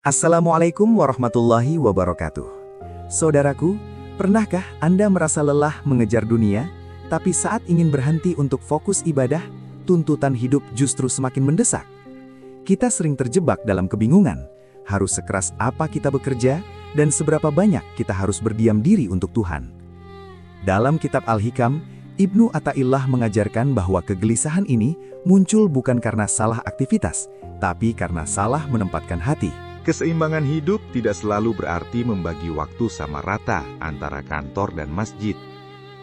Assalamualaikum warahmatullahi wabarakatuh. Saudaraku, pernahkah Anda merasa lelah mengejar dunia, tapi saat ingin berhenti untuk fokus ibadah, tuntutan hidup justru semakin mendesak? Kita sering terjebak dalam kebingungan, harus sekeras apa kita bekerja, dan seberapa banyak kita harus berdiam diri untuk Tuhan. Dalam kitab Al-Hikam, Ibnu Athaillah mengajarkan bahwa kegelisahan ini muncul bukan karena salah aktivitas, tapi karena salah menempatkan hati. Keseimbangan hidup tidak selalu berarti membagi waktu sama rata antara kantor dan masjid.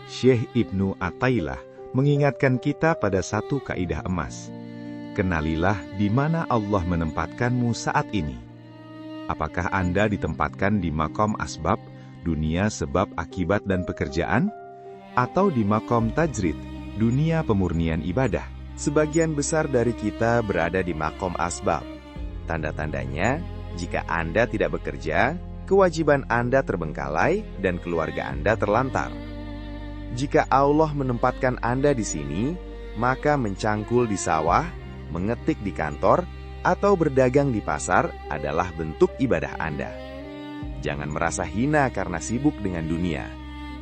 Syekh Ibnu Athaillah mengingatkan kita pada satu kaidah emas. Kenalilah di mana Allah menempatkanmu saat ini. Apakah Anda ditempatkan di makom asbab, dunia sebab akibat dan pekerjaan? Atau di makom tajrid, dunia pemurnian ibadah? Sebagian besar dari kita berada di makom asbab. Tanda-tandanya, jika Anda tidak bekerja, kewajiban Anda terbengkalai dan keluarga Anda terlantar. Jika Allah menempatkan Anda di sini, maka mencangkul di sawah, mengetik di kantor, atau berdagang di pasar adalah bentuk ibadah Anda. Jangan merasa hina karena sibuk dengan dunia,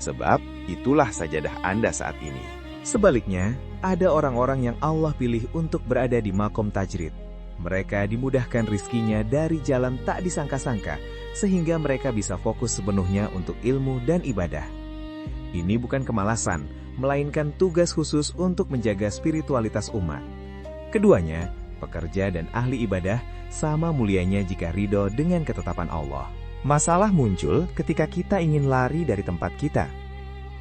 sebab itulah sajadah Anda saat ini. Sebaliknya, ada orang-orang yang Allah pilih untuk berada di makom tajrid. Mereka dimudahkan rizkinya dari jalan tak disangka-sangka, sehingga mereka bisa fokus sepenuhnya untuk ilmu dan ibadah. Ini bukan kemalasan, melainkan tugas khusus untuk menjaga spiritualitas umat. Keduanya, pekerja dan ahli ibadah, sama mulianya jika ridho dengan ketetapan Allah. Masalah muncul ketika kita ingin lari dari tempat kita.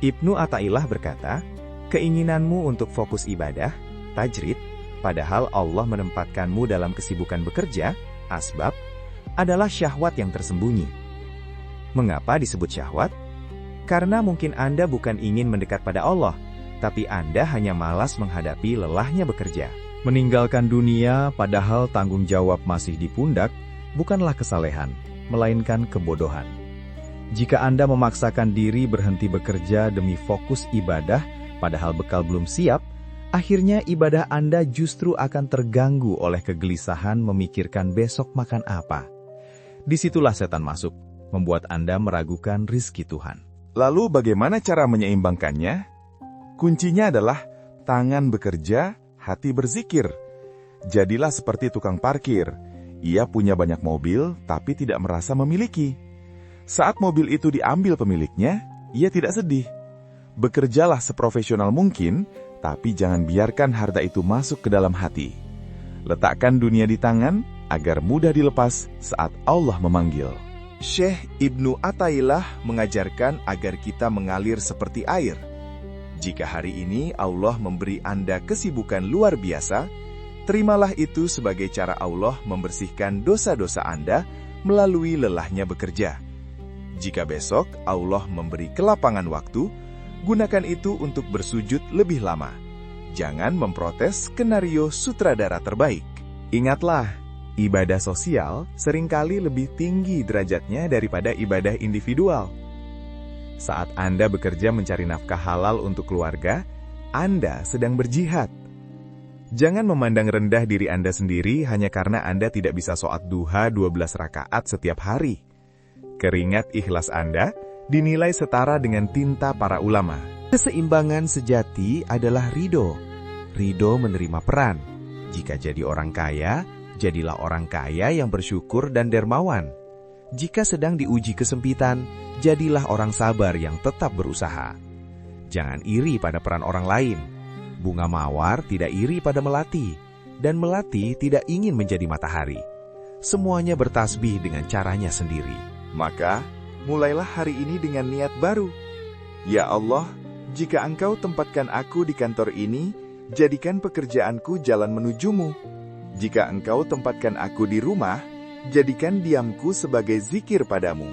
Ibnu Athaillah berkata, keinginanmu untuk fokus ibadah, tajrid, padahal Allah menempatkanmu dalam kesibukan bekerja, asbab, adalah syahwat yang tersembunyi. Mengapa disebut syahwat? Karena mungkin Anda bukan ingin mendekat pada Allah, tapi Anda hanya malas menghadapi lelahnya bekerja. Meninggalkan dunia padahal tanggung jawab masih di pundak, bukanlah kesalehan, melainkan kebodohan. Jika Anda memaksakan diri berhenti bekerja demi fokus ibadah, padahal bekal belum siap, akhirnya ibadah Anda justru akan terganggu oleh kegelisahan memikirkan besok makan apa. Disitulah setan masuk, membuat Anda meragukan rizki Tuhan. Lalu bagaimana cara menyeimbangkannya? Kuncinya adalah tangan bekerja, hati berzikir. Jadilah seperti tukang parkir. Ia punya banyak mobil, tapi tidak merasa memiliki. Saat mobil itu diambil pemiliknya, ia tidak sedih. Bekerjalah seprofesional mungkin, tapi jangan biarkan harta itu masuk ke dalam hati. Letakkan dunia di tangan agar mudah dilepas saat Allah memanggil. Syekh Ibnu Athaillah mengajarkan agar kita mengalir seperti air. Jika hari ini Allah memberi Anda kesibukan luar biasa, terimalah itu sebagai cara Allah membersihkan dosa-dosa Anda melalui lelahnya bekerja. Jika besok Allah memberi kelapangan waktu, gunakan itu untuk bersujud lebih lama. Jangan memprotes skenario sutradara terbaik. Ingatlah, ibadah sosial seringkali lebih tinggi derajatnya daripada ibadah individual. Saat Anda bekerja mencari nafkah halal untuk keluarga, Anda sedang berjihad. Jangan memandang rendah diri Anda sendiri hanya karena Anda tidak bisa sholat duha 12 rakaat setiap hari. Keringat ikhlas Anda dinilai setara dengan tinta para ulama. Keseimbangan sejati adalah ridho. Ridho menerima peran. Jika jadi orang kaya, jadilah orang kaya yang bersyukur dan dermawan. Jika sedang diuji kesempitan, jadilah orang sabar yang tetap berusaha. Jangan iri pada peran orang lain. Bunga mawar tidak iri pada melati, dan melati tidak ingin menjadi matahari. Semuanya bertasbih dengan caranya sendiri. Maka, mulailah hari ini dengan niat baru. Ya Allah, jika Engkau tempatkan aku di kantor ini, jadikan pekerjaanku jalan menujumu. Jika Engkau tempatkan aku di rumah, jadikan diamku sebagai zikir padamu.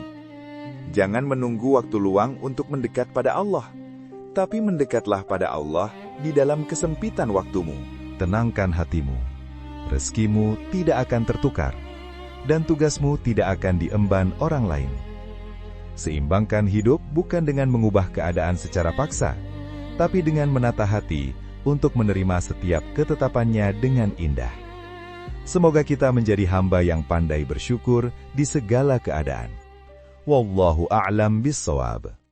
Jangan menunggu waktu luang untuk mendekat pada Allah, tapi mendekatlah pada Allah di dalam kesempitan waktumu. Tenangkan hatimu, rezekimu tidak akan tertukar, dan tugasmu tidak akan diemban orang lain. Seimbangkan hidup bukan dengan mengubah keadaan secara paksa, tapi dengan menata hati untuk menerima setiap ketetapannya dengan indah. Semoga kita menjadi hamba yang pandai bersyukur di segala keadaan. Wallahu a'lam bissawab.